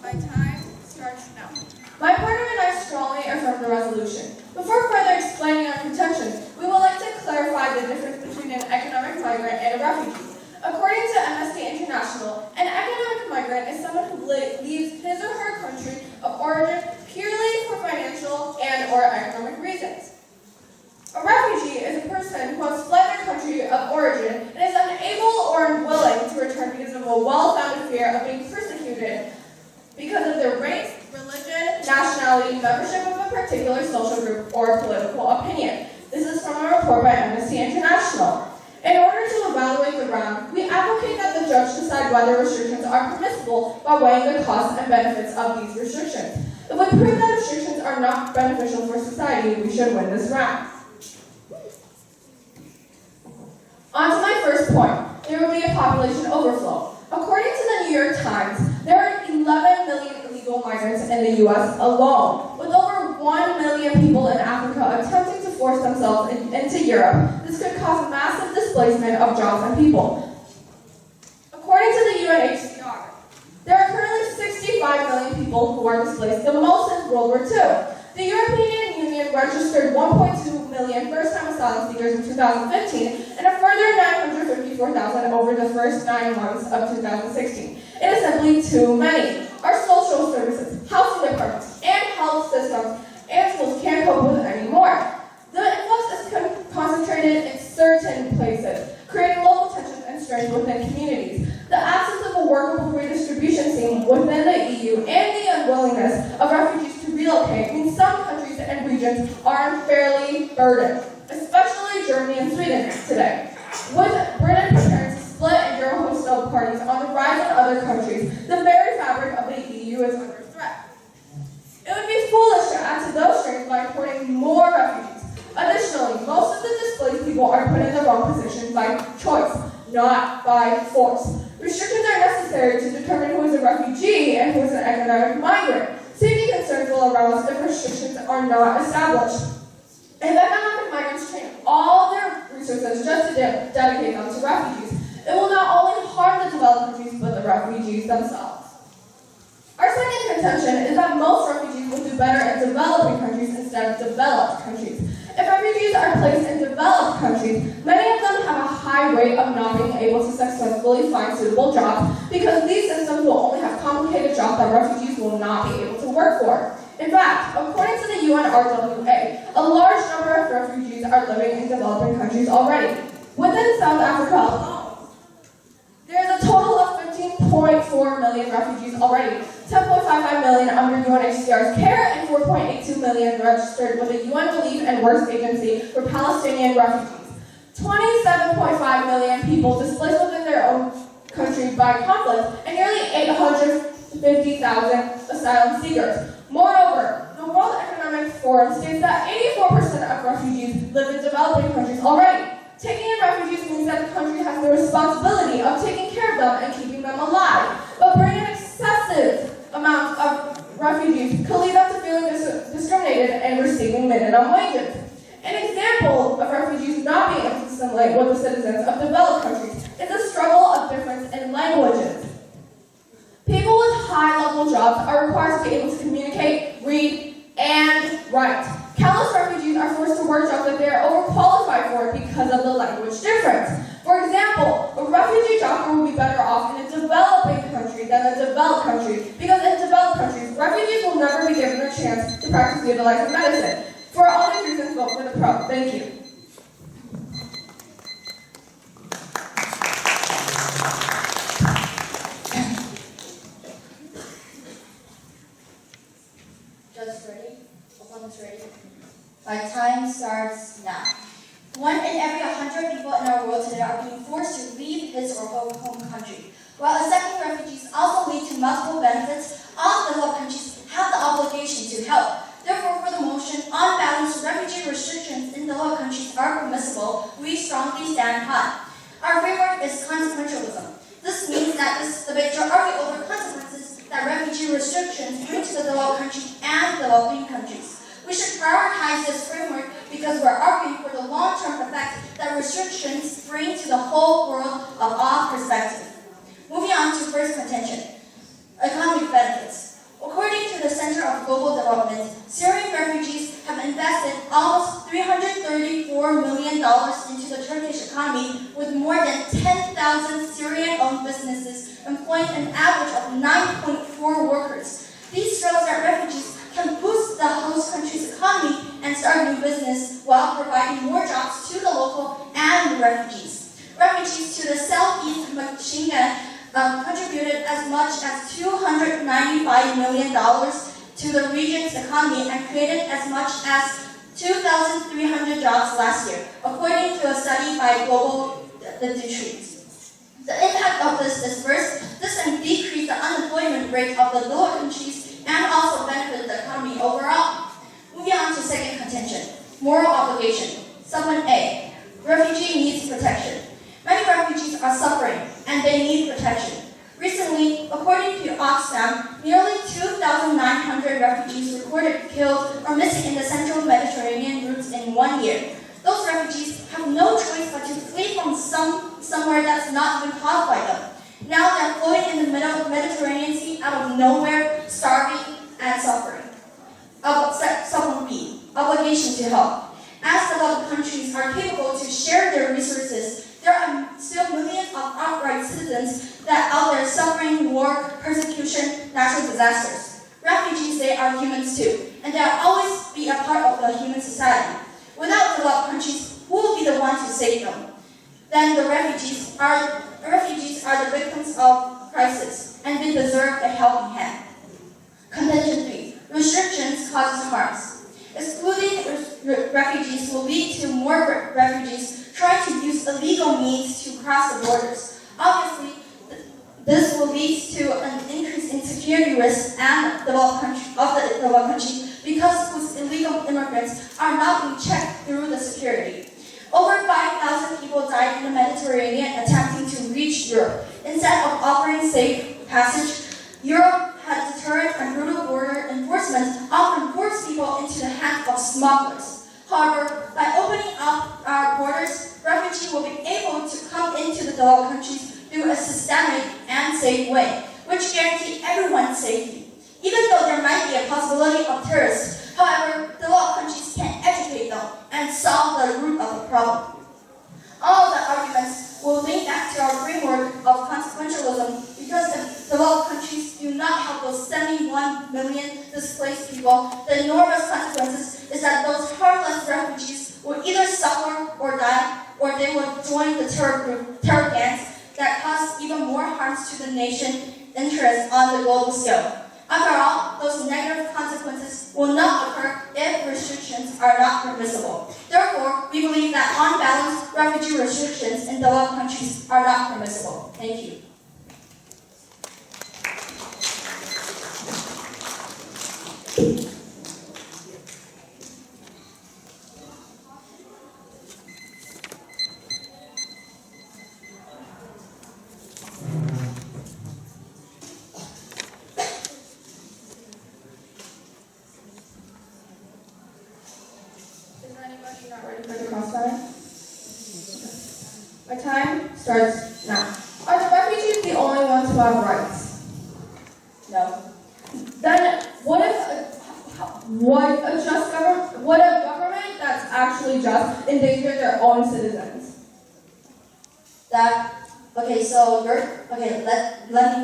My time starts now. My partner and I strongly affirm the resolution. Before further explaining our contention, we would like to clarify the difference between an economic migrant and a refugee. According to Amnesty International, an economic migrant is someone who leaves his or her country of origin purely for financial and/or economic reasons. A refugee is a person who has fled their country of origin and is unable or unwilling to return because of a well-founded fear of being persecuted because of their race, religion, nationality, membership of a particular social group, or political opinion. This is from a report by Amnesty International. In order to evaluate the ground, we advocate that the judge decide whether restrictions are permissible by weighing the costs and benefits of these restrictions. If we prove that restrictions are not beneficial for society, we should win this round. On to my first point, there will be a population overflow. According to the New York Times, there are 11 million illegal migrants in the U.S. alone, with over 1 million people in Africa attempting to force themselves into Europe. This could cause massive displacement of jobs and people. According to the UNHCR, there are currently 65 million people who are displaced, the most since World War II. The European Union registered 1.2 million first-time asylum seekers in 2015 and a further 954,000 over the first 9 months of 2016. It is simply too many. Our social services, housing departments, and health systems and schools can't cope with any more. The influx is concentrated in certain places, creating local tensions and strains within communities. The absence of a workable redistribution scheme within the EU and the unwillingness of refugees to relocate means some countries and regions are unfairly burdened, especially Germany and Sweden today. With Britain preparing to split and Euro-hostile parties on the rise in other countries, the very fabric of the EU is under threat. It would be foolish to add to those strains by importing more refugees. Additionally, most of the displaced people are put in the wrong position by choice, not by force. Restrictions are necessary to determine who is a refugee and who is an economic migrant. Safety concerns will arise if restrictions are not established. If economic migrants train all their resources just to dedicate them to refugees, it will not only harm the developed countries, but the refugees themselves. Our second contention is that most refugees will do better in developing countries instead of developed countries. If refugees are placed in developed countries, many of them have a high rate of not being able to successfully find suitable jobs because these systems will only have complicated jobs that refugees will not be able to work for. In fact, according to the UNRWA, a large number of refugees are living in developing countries already. Within South Africa alone, there is a total of 15.4 million refugees already, 10.55 million under UNHCR's care, and 4.82 million registered with the UN Relief and Works Agency for Palestinian refugees. 27.5 million people displaced within their own country by conflict, and nearly 850,000 asylum seekers. Moreover, the World Economic Forum states that 84% of refugees live in developing countries already. Taking in refugees means that the country has the responsibility of taking care of them and keeping them alive. But bringing excessive amounts of refugees could lead them to feeling discriminated and receiving minimum wages. An example of refugees not being able to assimilate with the citizens of developed countries is the struggle of difference in languages. People with high-level jobs are required to be able to communicate, read, and write. Countless refugees are forced to work jobs that they are overqualified for because of the language difference. For example, a refugee doctor will be better off in a developing country than a developed country because in developed countries, refugees will never be given a chance to practice utilizing medicine. For all these reasons, vote for the pro. Thank you. Judge ready? Opponents ready? My time starts now. 1 in every 100 people in our world today are being forced to leave his or her home country. While accepting refugees also lead to multiple benefits, all developed countries have the obligation to help. Therefore, for the motion, on balance, refugee restrictions in developed countries are permissible, we strongly stand high. Our framework is consequentialism. This means that this debate should argue over consequences that refugee restrictions bring to the developed countries and developing countries. We should prioritize this framework because we're arguing for the long-term effect that restrictions bring to the whole world of all perspectives. Moving on to first contention, economic benefits. Syrian-owned businesses employing an average of 9.4 workers. These shows that refugees can boost the host country's economy and start new business while providing more jobs to the local and the refugees. Refugees to the southeast Michigan contributed as much as $295 million to the region's economy and created as much as 2,300 jobs last year, according to a study by Global Institute. The impact of this can decrease the unemployment rate of the lower countries and also benefit the economy overall. Moving on to second contention, moral obligation. Supplement A, refugee needs protection. Many refugees are suffering and they need protection. Recently, according to Oxfam, nearly 2,900 refugees reported killed or missing in the central Mediterranean routes in 1 year. Those refugees have no choice but to flee from somewhere that's not been caused by them. Now they're floating in the Mediterranean Sea out of nowhere, starving and suffering. Supplement B, obligation to help. As developed countries are capable to share their resources, there are still millions of outright citizens that out there suffering war, persecution, natural disasters. Refugees, they are humans too, and they'll always be a part of the human society. Without developed countries, who will be the one to save them? Then the refugees are the victims of crisis, and they deserve a helping hand. Contention 3, restrictions causes harms. Excluding refugees will lead to more refugees trying to use illegal means to cross the borders. Obviously, this will lead to an increase in security risks and the developed country because whose illegal immigrants are not being checked through the security. Over 5,000 people died in the Mediterranean attempting to reach Europe. Instead of offering safe passage, Europe had deterrent and brutal border enforcement often forced people into the hands of smugglers. However, by opening up our borders, refugees will be able to come into the developed countries through a systemic and safe way, which guarantees everyone's safety. Even though there might be a possibility of terrorists, however, developed countries can educate them and solve the root of the problem. All the arguments will link back to our framework of consequentialism because the developed countries do not help those 71 million displaced people. The enormous consequences is that those harmless refugees will either suffer or die, or they will join the terror gangs that cause even more harms to the nation interests on the global scale. After all, those negative consequences will not occur if restrictions are not permissible. Therefore, we believe that on balance, refugee restrictions in developed countries are not permissible. Thank you. Not ready for the crossfire? My time starts now. Are the refugees the only ones who have rights? No. Then what if a government that's actually just endanger their own citizens? Let me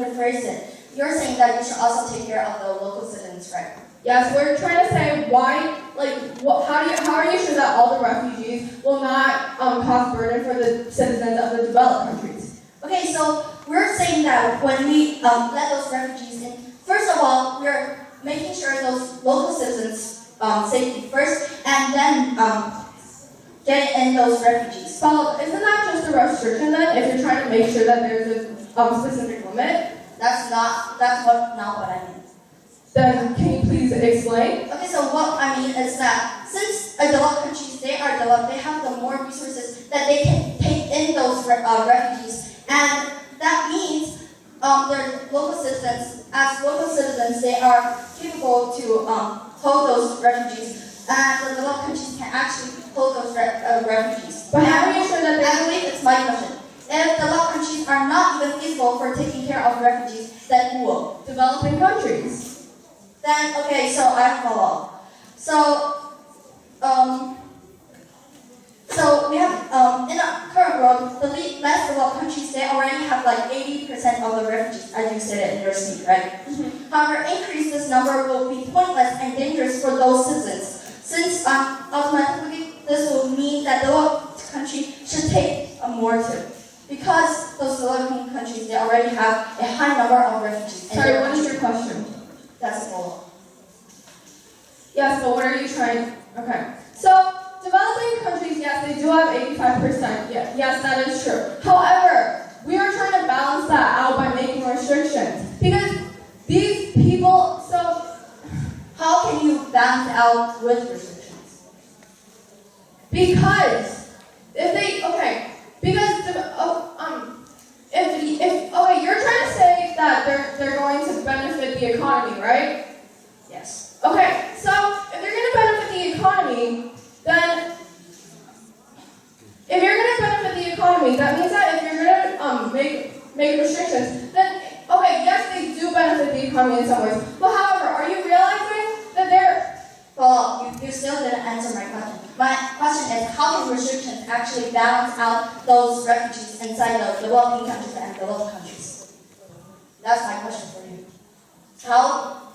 rephrase it. You're saying that we should also take care of the local citizens, right? Yes, we're trying to say why, how are you sure that all the refugees will not cause burden for the citizens of the developed countries? Okay, so we're saying that when we let those refugees in, first of all, we're making sure those local citizens' safety first, and then get in those refugees. So isn't that just a restriction then, if you're trying to make sure that there's a specific limit? That's not what I mean. Then can you please explain? Okay, so what I mean is that since developed countries, they have the more resources that they can take in those refugees, and that means their local citizens, as local citizens, they are capable to hold those refugees, and the developed countries can actually hold those refugees. But how are you sure that I believe it's my question. If developed countries are not even feasible for taking care of refugees, then who will? Developing countries. Then, okay, so I follow. So So we have, in our current world, the less developed countries, they already have like 80% of the refugees, as you said in your speech, right? However, increase this number will be pointless and dangerous for those citizens, since automatically this will mean that developed countries should take a more too. Because those developing countries, they already have a high number of refugees. Sorry, what is your question? That's a follow-up. Yes, but what are you trying? Okay. So, developing countries, yes, they do have 85%. Yes, that is true. However, we are trying to balance that out by making restrictions. Because these people, so how can you balance out with restrictions? Because if they, okay, because if you're trying to say that they're going to benefit the economy, right? Yes. Okay, so if they're going to benefit the economy, then if you're going to benefit the economy, that means that if you're going to make restrictions, then okay, yes, they do benefit the economy in some ways. But however, are you realizing that they're Well, you still didn't answer my question. My question is, how can restrictions actually balance out those refugees inside the developing countries and developed countries? That's my question for you.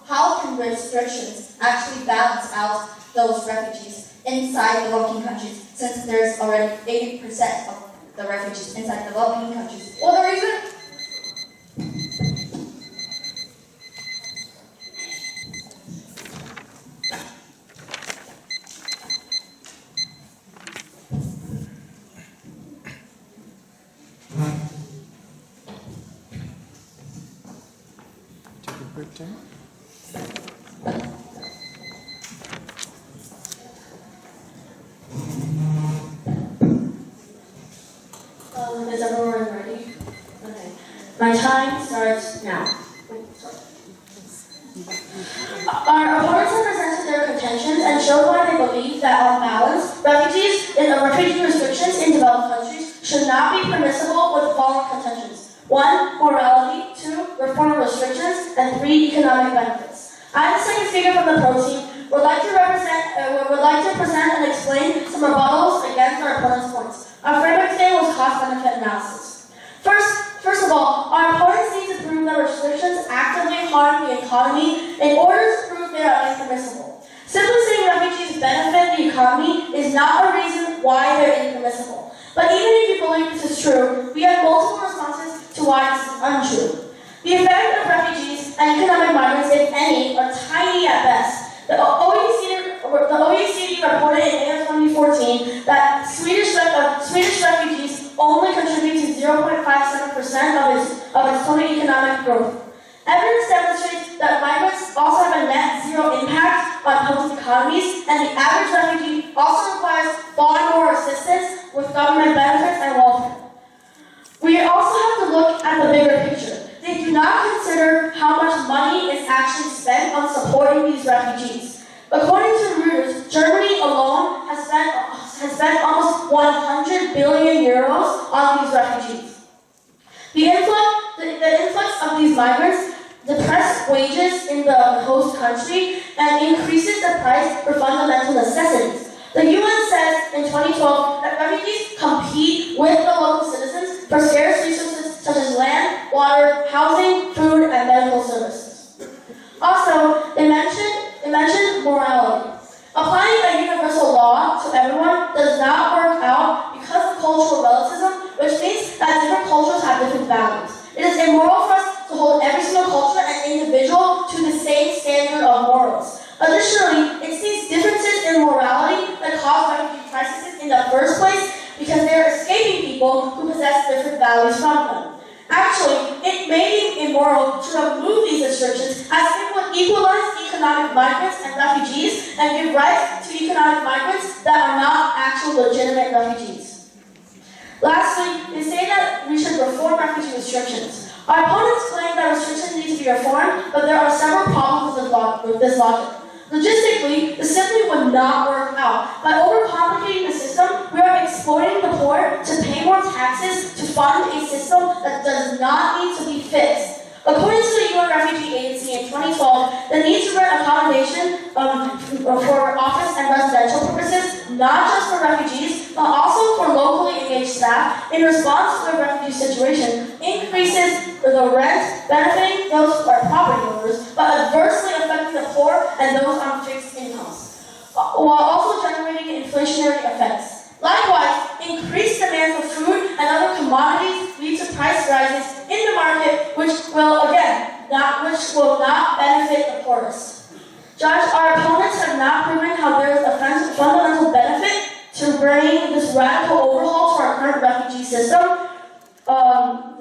How can restrictions actually balance out those refugees inside developing countries, since there's already 80% of the refugees inside developing countries? well, the reason. Is everyone ready? Okay. My time starts now. Our opponents have presented their contentions and showed why they believe that, on balance, refugee restrictions in developed countries should not be permissible with the following contentions: 1. Morality, 2. Reform restrictions, and 3. Economic benefits. I, the second speaker from the pro team, would like to present and explain some rebuttals against our opponents' points. Our framework today was cost-benefit analysis. First of all, our opponents need to prove that restrictions actively harm the economy in order to prove they are impermissible. Simply saying refugees benefit the economy is not a reason why they're impermissible. But even if you believe this is true, we have multiple responses to why this is untrue. The effect of refugees and economic migrants, if any, are tiny at best. The OECD reported in May of 2014 that Swedish refugees only contribute to 0.57% of its total economic growth. Evidence demonstrates that migrants also have a net zero impact on host economies, and the average refugee also requires far more assistance with government benefits and welfare. We also have to look at the bigger picture. They do not consider how much money is actually spent on supporting these refugees. According to Reuters, Germany alone has spent almost 100 billion euros on these refugees. The influx of these migrants depresses wages in the host country and increases the price for fundamental necessities. The UN says in 2012 that refugees compete with the local citizens for scarce resources such as land, water, housing, food, and medical services. Also, they mentioned morality. Applying a universal law to everyone does not work out because of cultural relativism, which means that different cultures have different values. It is immoral for us to hold every single culture and individual to the same standard of morals. Additionally, it's these differences in morality that cause refugee crises in the first place, because they are escaping people who possess different values from them. Actually, it may be immoral to remove these restrictions, as it would equalize economic migrants and refugees and give rights to economic migrants that are not actual legitimate refugees. Lastly, they say that we should reform refugee restrictions. Our opponents claim that restrictions need to be reformed, but there are several problems with this logic. Logistically, this simply would not work out. By overcomplicating the system, we are exploiting the poor to pay more taxes to fund a system that does not need to be fixed. According to the UN Refugee Agency in 2012, the need to rent accommodation for office and residential purposes, not just for refugees, but also for locally engaged staff in response to the refugee situation, increases the rent, benefiting those who are property owners, but adversely affecting the poor and those on fixed incomes, while also generating inflationary effects. Likewise, increased demand for food and other commodities lead to price rises in the market, which will not benefit the poorest. Judge, our opponents have not proven how there is a fundamental benefit to bring this radical overhaul to our current refugee system. Our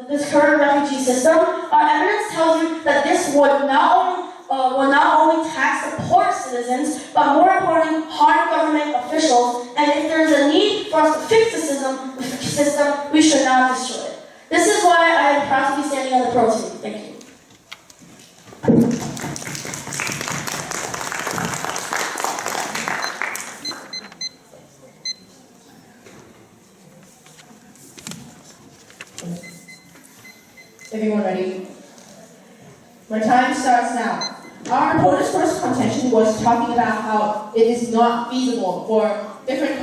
evidence tells you that this would not only tax the poor citizens, but more importantly, harm government officials. And if there is a need for us to fix the system, we should not destroy it. This is why I am proud to be standing on the pro team. Thank you. Everyone ready? My time starts now. Our opponent's first contention was talking about how it is not feasible for different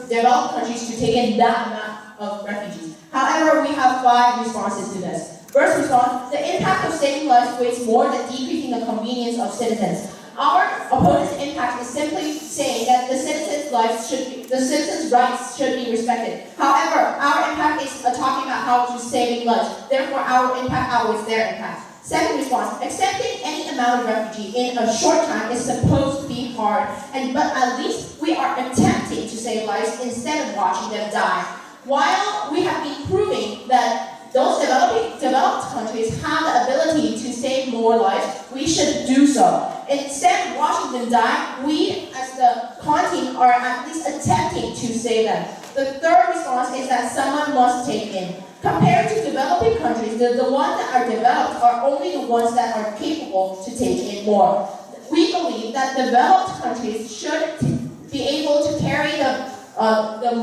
developed countries to take in that amount of refugees. However, we have 5 responses to this. First response, the impact of saving lives weighs more than decreasing the convenience of citizens. Our opponent's impact is simply saying that the citizens' rights should be respected. However, our impact is talking about how to saving lives. Therefore, our impact outweighs their impact. Second response, accepting any amount of refugee in a short time is supposed to be hard, but at least we are attempting to save lives instead of watching them die. While we have been proving that those developed countries have the ability to save more lives, we should do so. Instead of watching them die, we as the con team are at least attempting to save them. The third response is that someone must take in. Compared to developing countries, the ones that are developed are only the ones that are capable to take in more. We believe that developed countries should be able to carry the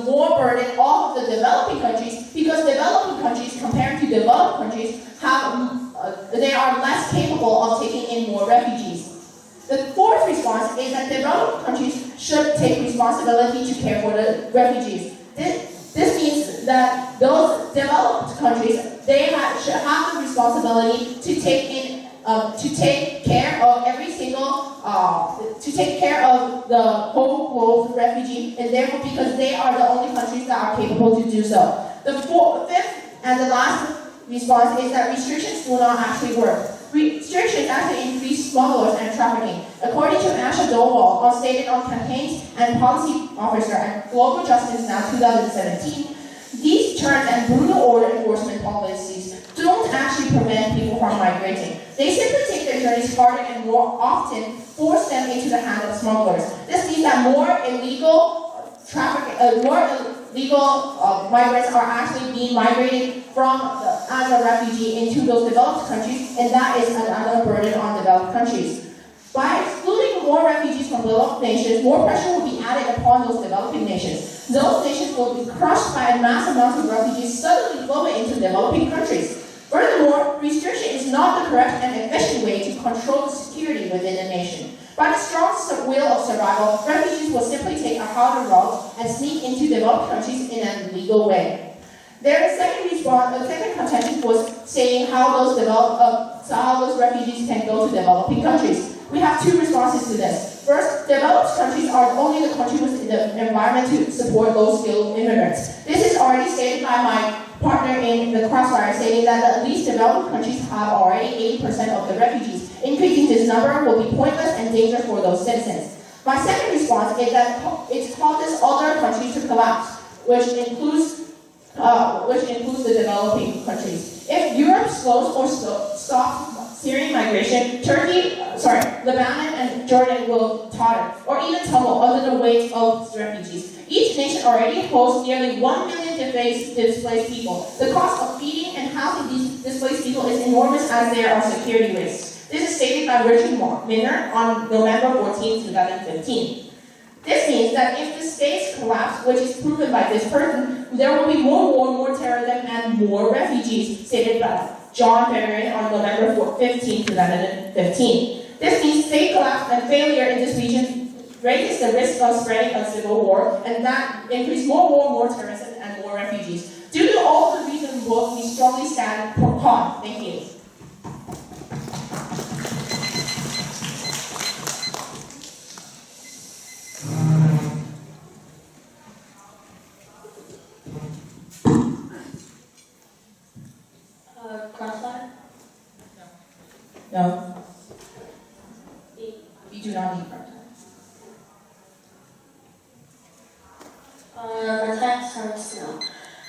more burden off of the developing countries, because developing countries compared to developed countries they are less capable of taking in more refugees. The fourth response is that developed countries should take responsibility to care for the refugees. This means that those developed countries should have the responsibility to take care of the whole globe refugee, and therefore because they are the only countries that are capable to do so. The fifth and the last response is that restrictions do not actually work. Restrictions actually increase smugglers and trafficking. According to Asha Dowell, stated on Campaigns and Policy Officer at Global Justice Now 2017, these terms and brutal order enforcement policies don't actually prevent people from migrating. They simply take their journeys harder and more often force them into the hands of smugglers. This means that more illegal migrants are actually being migrated as a refugee into those developed countries, and that is another burden on developed countries. By excluding more refugees from developed nations, more pressure will be added upon those developing nations. Those nations will be crushed by a mass amount of refugees suddenly flowing into developing countries. Furthermore, restriction is not the correct and efficient way to control the security within a nation. By the strong will of survival, refugees will simply take a harder route and sneak into developed countries in an illegal way. Their second contention was saying how those refugees can go to developing countries. We have 2 responses to this. First, developed countries are only the countries with the environment to support low-skilled immigrants. This is already stated by my partner in the crossfire, stating that at least developed countries have already 80% of the refugees. Increasing this number will be pointless and dangerous for those citizens. My second response is that it causes other countries to collapse, which includes the developing countries. If Europe slows or stops Syrian migration, Lebanon and Jordan will totter or even tumble under the weight of refugees. Each nation already hosts nearly 1 million displaced people. The cost of feeding and housing these displaced people is enormous, as there are security risks. This is stated by Richard Minner on November 14, 2015. This means that if the states collapse, which is proven by this person, there will be more war, more terrorism, and more refugees, stated by John Barron on November 15, 2015. This means state collapse and failure in this region raises the risk of spreading a civil war, and that increases more war, more terrorism, and more refugees. Due to all the reasons above, we strongly stand for con. Thank you. Crossline? No, B. we do not need part-time. My time starts now.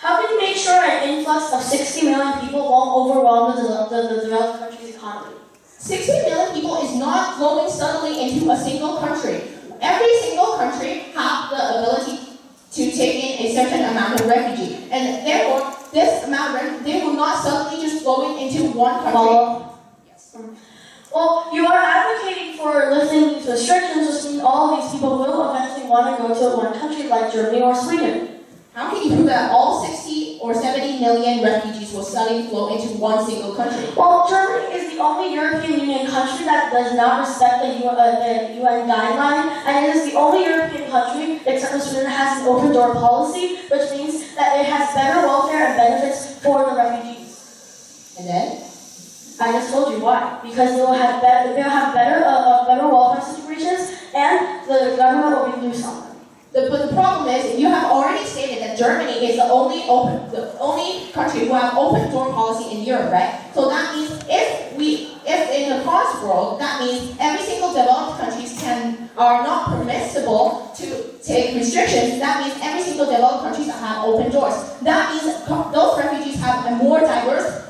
How can you make sure an influx of 60 million people won't overwhelm the developed country's economy? 60 million people is not flowing suddenly into a single country. Every single country has the ability to take in a certain amount of refugee, and therefore this amount they will not suddenly just flow into one country. Follow. Yes. Well, you are advocating for lifting these restrictions, which means all of these people will eventually want to go to one country like Germany or Sweden. How can you prove that all 60 or 70 million refugees will suddenly flow into one single country? Well, Germany is the only European Union country that does not respect the UN guideline, and it is the only European country, except for Sweden, that has an open door policy, which means that it has better welfare and benefits for the refugees. And then? I just told you why. Because they'll have better welfare situations, and the government will be loose on them. But the problem is, you have already stated that Germany is the only country who have open door policy in Europe, right? So that means if in the cons world, that means every single developed countries are not permissible to take restrictions. That means every single developed countries have open doors. That means those refugees have a more diverse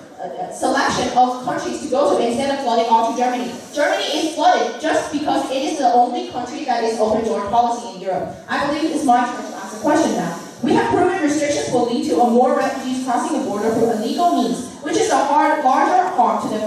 selection of countries to go to instead of flooding all to Germany. Germany is flooded just because it is the only country that is open door policy in Europe. I believe it's my turn to ask a question now. We have proven restrictions will lead to more refugees crossing the border through illegal means, which is a larger harm to the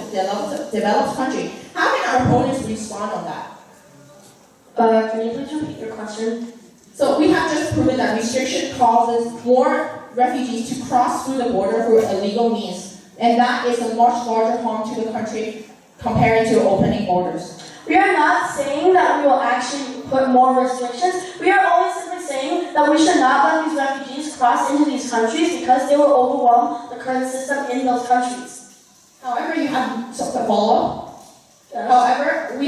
developed country. How can our opponents respond on that? Can you please repeat your question? So we have just proven that restriction causes more refugees to cross through the border through illegal means. And that is a much larger harm to the country compared to opening borders. We are not saying that we will actually put more restrictions. We are only simply saying that we should not let these refugees cross into these countries because they will overwhelm the current system in those countries. However, you have a follow-up. Yes. However,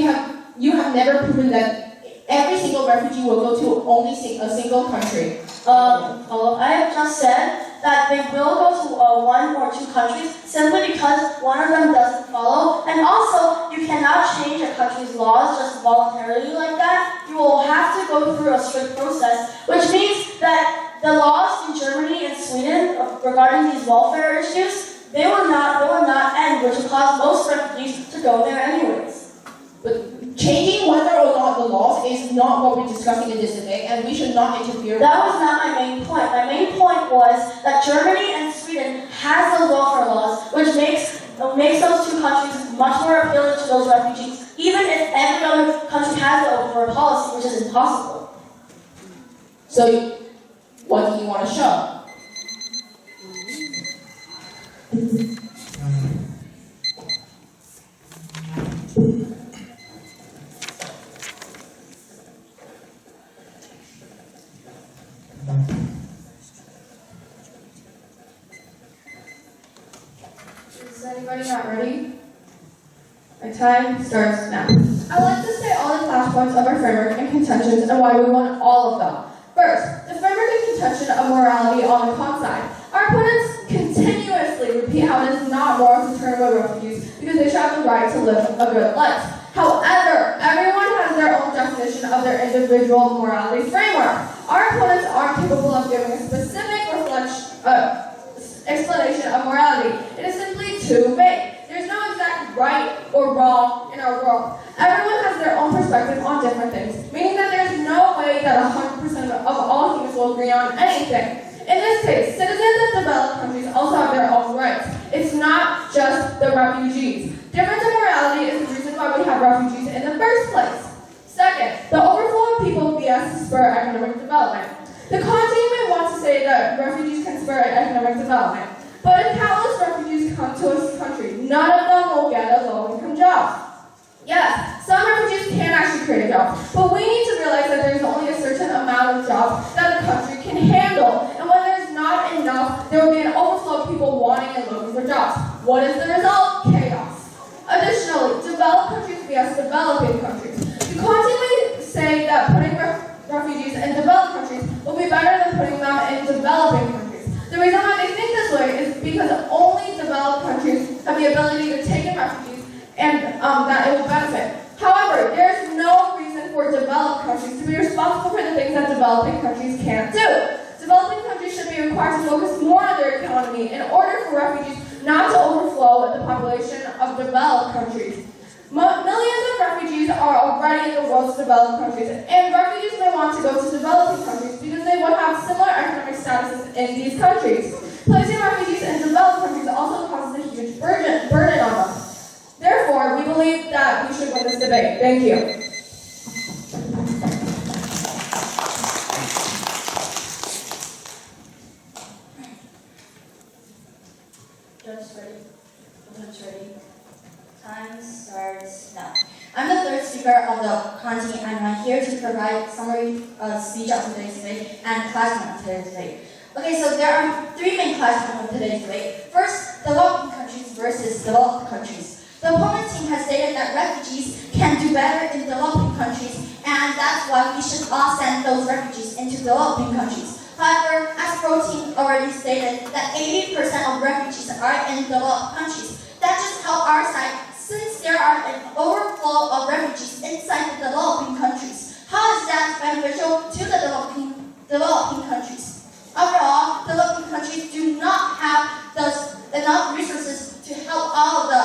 you have never proven that every single refugee will go to only a single country. I have just said that they will go to one or two countries simply because one of them doesn't follow. And also, you cannot change a country's laws just voluntarily like that. You will have to go through a strict process, which means that the laws in Germany and Sweden regarding these welfare issues, they will not end, which will cause most refugees to go there anyways. But changing whether or not the laws is not what we're discussing in this debate, and we should not interfere. That was not my main point. My main point was that Germany and Sweden has those welfare laws, which makes those two countries much more appealing to those refugees, even if every other country has the open door policy, which is impossible. So, what do you want to show? Is anybody not ready? My time starts now. I'd like to say all the clash points of our framework and contentions and why we want all of them. First, the framework and contention of morality on the con side. Our opponents continuously repeat how it is not moral to turn away refugees because they should have the right to live a good life. However, everyone has their own definition of their individual morality framework. Our opponents aren't capable of giving a specific explanation of morality. It is simply too vague. There's no exact right or wrong in our world. Everyone has their own perspective on different things, meaning that there's no way that 100% of all humans will agree on anything. In this case, citizens of developed countries also have their own rights. It's not just the refugees. Difference in morality is the reason why we have refugees in the first place. Second, the overflow of people BS to spur economic development. The con team may want to say that refugees can spur economic development, but if countless refugees come to a country, none of them will get a low-income job. Yes, some refugees can actually create a job, but we need to realize that jobs that the country can handle. And when there's not enough, there will be an overflow of people wanting and looking for jobs. What is the result? Chaos. Additionally, developed countries vs. developing countries. We constantly say that putting refugees in developed countries will be better than putting them in developing countries. The reason why they think this way is because only developed countries have the ability to take in refugees and that it will benefit. However, there is no reason for developed countries to be responsible for the things that developing countries can't do. Developing countries should be required to focus more on their economy in order for refugees not to overflow the population of developed countries. Millions of refugees are already in the world's developed countries, and refugees may want to go to developing countries because they would have similar economic statuses in these countries. Placing refugees in developed countries also causes a huge burden on them. Therefore, we believe that we should win this debate. Thank you. Just ready. Everyone's ready. Time starts now. I'm the third speaker of the Conti, and I'm here to provide a summary speech of today's debate and class point of today's debate. Okay, so there are three main class points of today's debate. First, developing countries versus developed countries. The opponent team has stated that refugees can do better in developing countries, and that's why we should all send those refugees into developing countries. However, as Pro Team already stated, that 80% of refugees are in developed countries. That just helps our side, since there are an overflow of refugees inside the developing countries. How is that beneficial to the developing countries? Overall, developing countries do not have enough resources to help all of the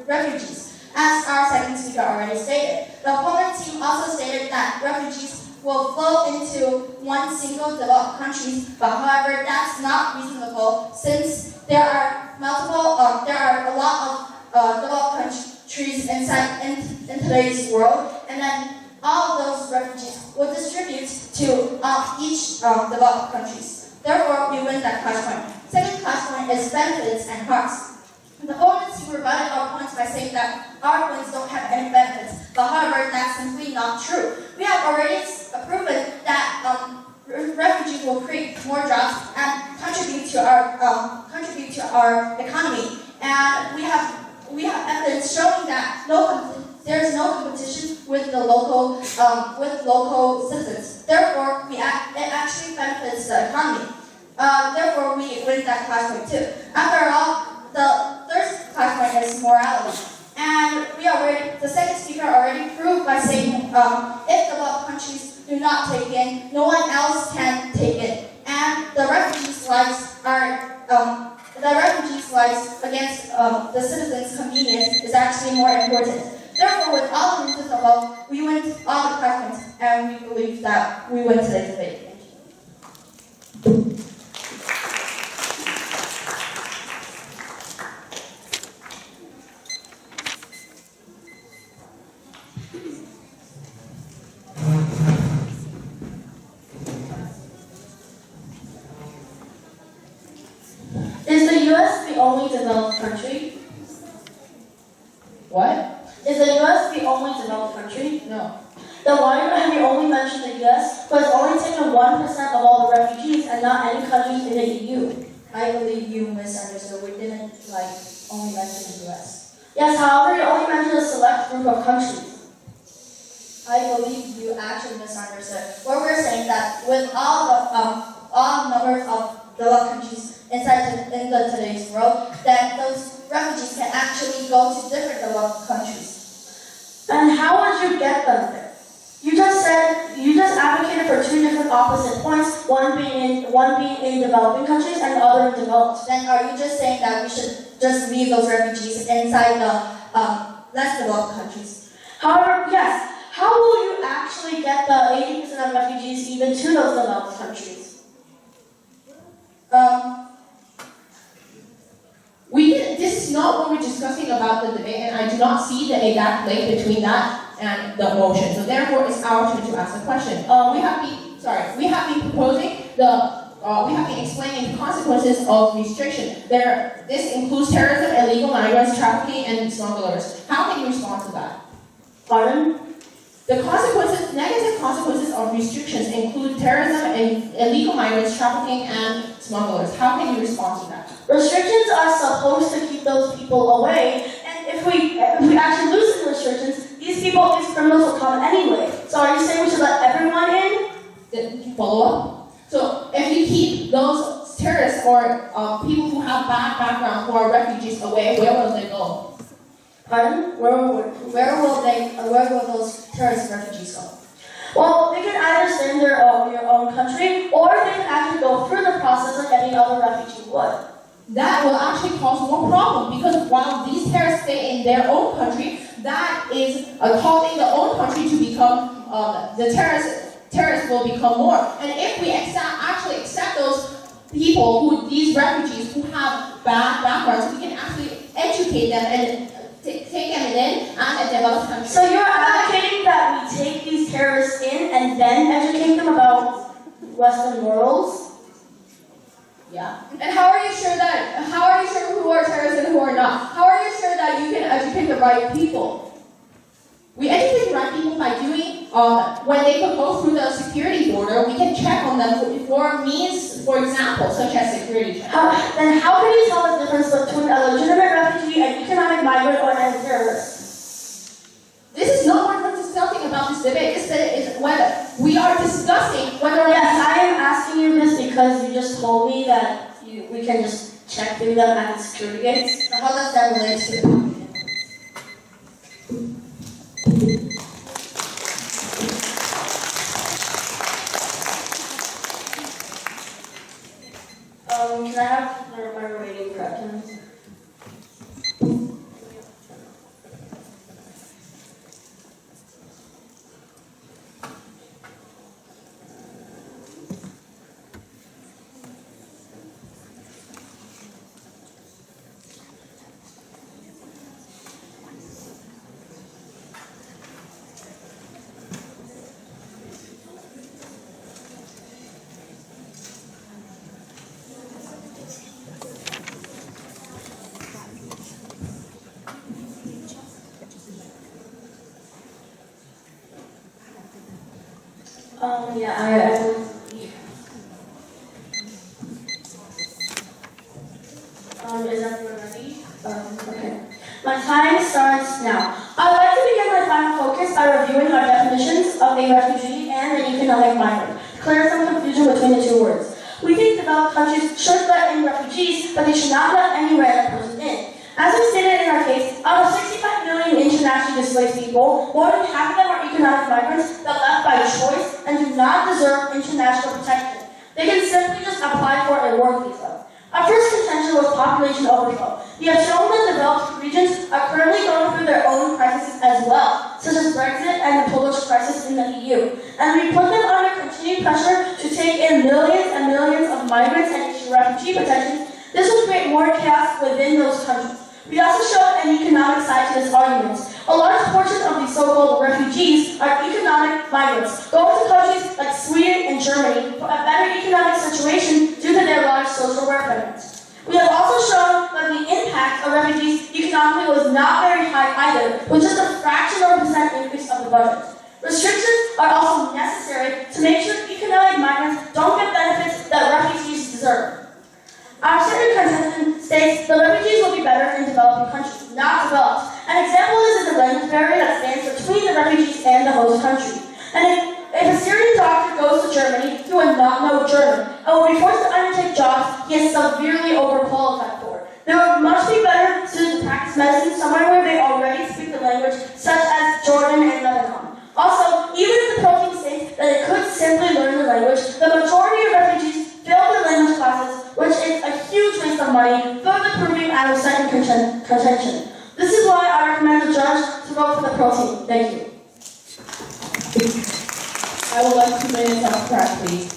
refugees, as our second speaker already stated. The opponent team also stated that refugees will flow into one single developed country, but however, that's not reasonable since there are a lot of developed countries in today's world, and then all of those refugees will distribute to each developed countries. Therefore, we win that class point. Second class point is benefits and harms. The opponent team rebutted our points by saying that our points don't have any benefits, but however, that's simply not true. We have already proven that refugees will create more jobs and contribute to our economy, and we have evidence showing that there is no competition with the local citizens. Therefore, it actually benefits the economy. Therefore, we win that class point too. After all, the third class point is morality. And the second speaker already proved by saying if developed countries do not take in, no one else can take it. And the refugees' lives against the citizens' convenience is actually more important. Therefore, with all the reasons above, we win all the class points, and we believe that we win today's debate. Thank you. Is the U.S. the only developed country? What? Is the U.S. the only developed country? No. Then why have you only mentioned the U.S., who has only taken 1% of all the refugees and not any countries in the EU? I believe you misunderstood. We didn't only mention the U.S. Yes, however, you only mentioned a select group of countries. I believe you actually misunderstood. What we're saying that with all numbers of developed countries in today's world, that those refugees can actually go to different developed countries. And how would you get them there? You just advocated for two different opposite points, one being in developing countries and the other in developed. Then are you just saying that we should just leave those refugees inside the less developed countries? However, yes, how will you actually get the 80% of refugees even to those developed countries? This is not what we're discussing about the debate, and I do not see the exact link between that and the motion. So therefore, it's our turn to ask the question. We have been explaining the consequences of restriction. This includes terrorism, illegal migrants, trafficking, and smugglers. How can you respond to that? Pardon? The consequences, negative consequences of restrictions include terrorism and illegal migrants, trafficking, and smugglers. How can you respond to that? Restrictions are supposed to keep those people away, and if we actually loosen the restrictions, these criminals will come anyway. So are you saying we should let everyone in? Did you follow up? So if you keep those terrorists or people who have bad background, who are refugees away, where will they go? Pardon? Where will those terrorist refugees go? Well, they can either stay in your own country, or they can actually go through the process like any other refugee would. That will actually cause more problem because while these terrorists stay in their own country, that is causing the own country to become, the terrorists will become more. And if we actually accept those people, these refugees who have bad backgrounds, we can actually educate them and take them in as a developed country. So you're advocating that we take these terrorists in and then educate them about Western morals? Yeah. And how are you sure who are terrorists and who are not? How are you sure that you can educate the right people? We educate the right people by doing, when they could go through the security border, we can check on them for means, for example, such as security check. Then how can you tell the difference between a legitimate refugee, an economic migrant, or a terrorist? This is not what we're discussing about this debate. This is whether we are discussing whether. Yes, I am asking you this because you just told me that we can just check through them at the security gates. So how does that relate to the population? Can I have my remaining questions? Is everyone ready? Okay. My time starts now. I'd like to begin my final focus by reviewing our definitions of a refugee and an economic migrant, to clear some confusion between the two words. We think developed countries should let in refugees, but they should not let any random person in. As we stated in our case, out of 65 million internationally displaced people, more than half of them are economic migrants that left by choice and do not deserve international protection. They can simply just apply for a work visa. Our first contention was population overflow. We have shown that developed regions are currently going through their own crises as well, such as Brexit and the Polish crisis in the EU. And we put them under continued pressure to take in millions and millions of migrants and issue refugee protections. This will create more chaos within those countries. We also showed an economic side to this argument. A large portion of these so-called refugees are economic migrants, going to countries like Sweden and Germany for a better economic situation due to their large social work payments. We have also shown that the impact of refugees economically was not very high either, with just a fraction of a percent increase of the budget. Restrictions are also necessary to make sure economic migrants don't get benefits that refugees deserve. Our second contention states the refugees will be better in developing countries, not developed. An example is the language barrier that stands between the refugees and the host country. And if a Syrian doctor goes to Germany, he would not know German and will be forced to undertake jobs he is severely overqualified for. They would much be better suited to practice medicine somewhere where they already speak the language, such as Jordan and Lebanon. Also, even if the protein states that they could simply learn the language, the majority of refugees fail the language classes, which is a huge waste of money, further proving our second contention. This is why I recommend the judge to vote for the protein. Thank you. I would like 2 minutes on track, please.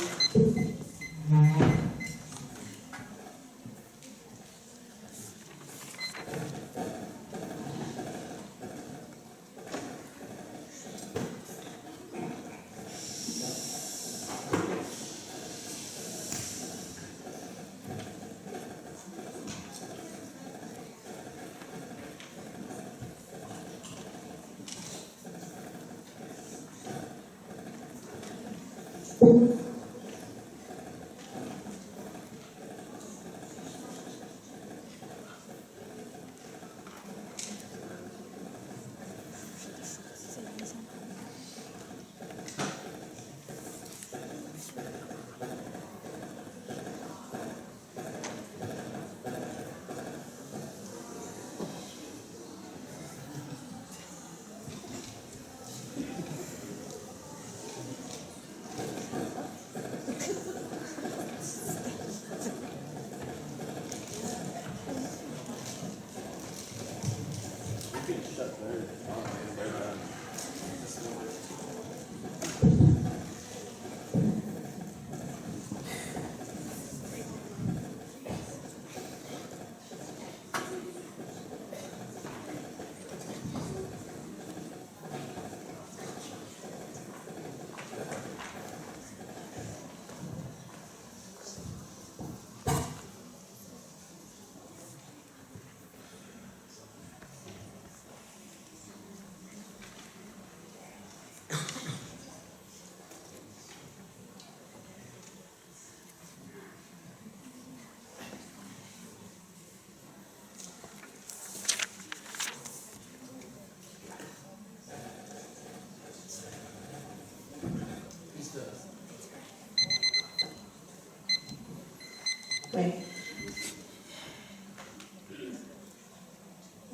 Wait.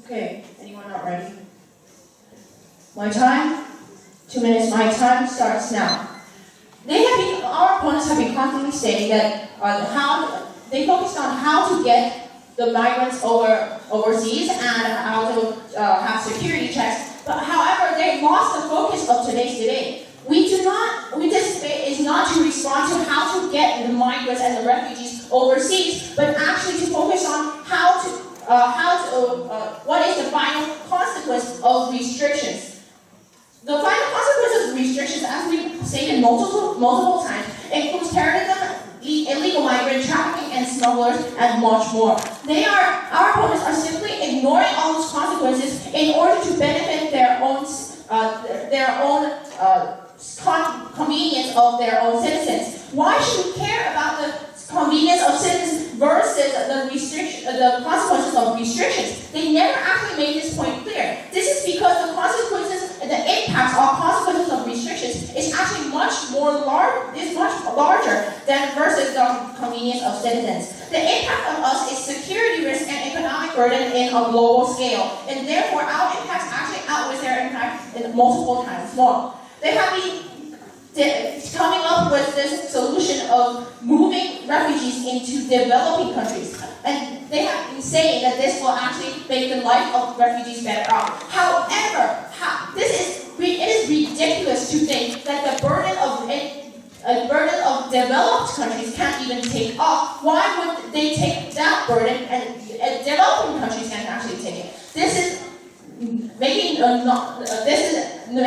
Okay, anyone not ready? My time? 2 minutes, my time starts now. Our opponents have been constantly saying that they focused on how to get the migrants overseas and how to have security checks. But however, they lost the focus of today's debate. This debate is not to respond to how to get the migrants and the refugees overseas, but actually to focus on what is the final consequence of restrictions. The final consequences of restrictions, as we've stated multiple times, includes terrorism, illegal migrant trafficking, and smugglers, and much more. Our opponents are simply ignoring all those consequences in order to benefit their own convenience of their own citizens. Why should we care about the convenience of citizens versus the consequences of restrictions? They never actually made this point clear. This is because the impacts or consequences of restrictions is actually much larger than versus the convenience of citizens. The impact on us is security risk and economic burden in a global scale, and therefore our impacts actually outweighs their impact in multiple times more. They have been coming up with this solution of moving refugees into developing countries. And they have been saying that this will actually make the life of refugees better off. However, it is ridiculous to think that the burden of developed countries can't even take off. Why would they take that burden and developing countries can't actually take it? This is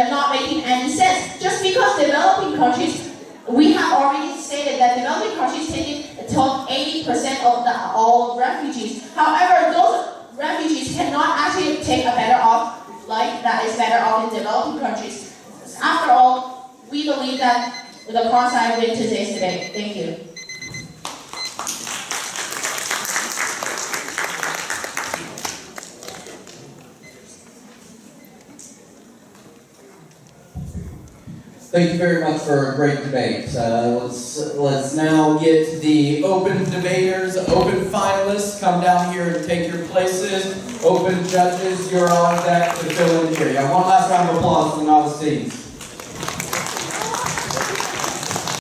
not making any sense. Just because developing countries, we have already stated that developing countries take 80% of all refugees. However, those refugees cannot actually take a better off life that is better off in developing countries. After all, we believe that the Pao CL win today's debate. Thank you. Thank you very much for a great debate. Let's now get the open debaters, open finalists, come down here and take your places. Open judges, you're on deck to fill in here. Yeah, one last round of applause for the Novice teams.